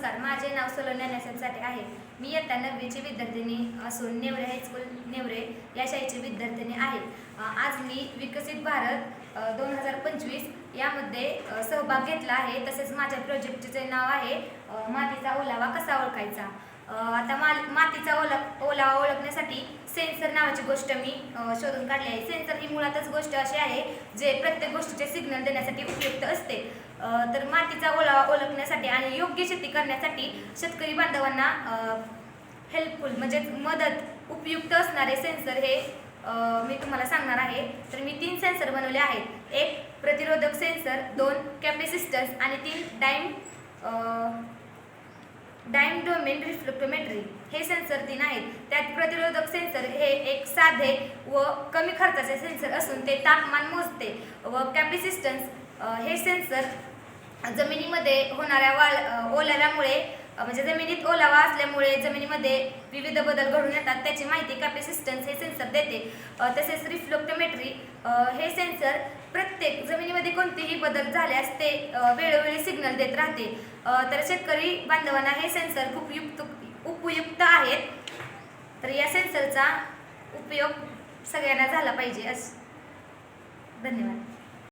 नमस्कार, माझे नाव सोलोन्या न्यासेसाठी आहे. मी इयत्ता 9वीची विद्यार्थिनी असून नेवरे हायस्कूल नेवरे या शाळेची विद्यार्थिनी आहे. आज मी विकसित भारत 2025 यामध्ये सहभाग घेतला आहे. तसेच माझ्या प्रोजेक्टचे नाव आहे मातीचा ओलावा कसा ओळखायचा. आता मातीचा ओलावा ओळखण्यासाठी सेन्सर नावाची गोष्ट मी शोधून काढली आहे. सेन्सर ही मुळातच गोष्ट अशी आहे जे प्रत्येक गोष्टीचे सिग्नल देण्यासाठी उपयुक्त असते. तर मातीचा ओलावा ओळखण्यासाठी आणि योग्य शेती करण्यासाठी शेतकरी बांधवांना हेल्पफुल म्हणजे मदत उपयुक्त असणारे सेन्सर हे मी तुम्हाला सांगणार आहे. तर मी 3 सेन्सर बनवले आहेत. 1 प्रतिरोधक सेन्सर, 2 कॅपॅसिटन्स आणि 3 टाइम डोमेन रिफ्लेक्टोमेट्री हे सेन्सर 3 आहेत. त्यात प्रतिरोधक सेन्सर हे एक साधे व कमी खर्चाचे सेन्सर असून ते तापमान मोजते व कॅपॅसिटन्स हे सेन्सर जमिनीमध्ये होणाऱ्या ओलाव्यामुळे म्हणजे जमिनीत ओलावा असल्यामुळे जमिनीमध्ये विविध बदल घडून येतात त्याची माहिती कॅपॅसिटन्स हे सेन्सर देते. तसेच रिफ्लेक्टोमेट्री हे सेन्सर प्रत्येक जमिनीमध्ये कोणतेही बदल झाल्यास ते वेळोवेळी सिग्नल देत राहते. तर शेतकरी बांधवांना हे सेन्सर खूप उपयुक्त आहेत. तर या सेन्सरचा उपयोग सगळ्यांना झाला पाहिजे. धन्यवाद.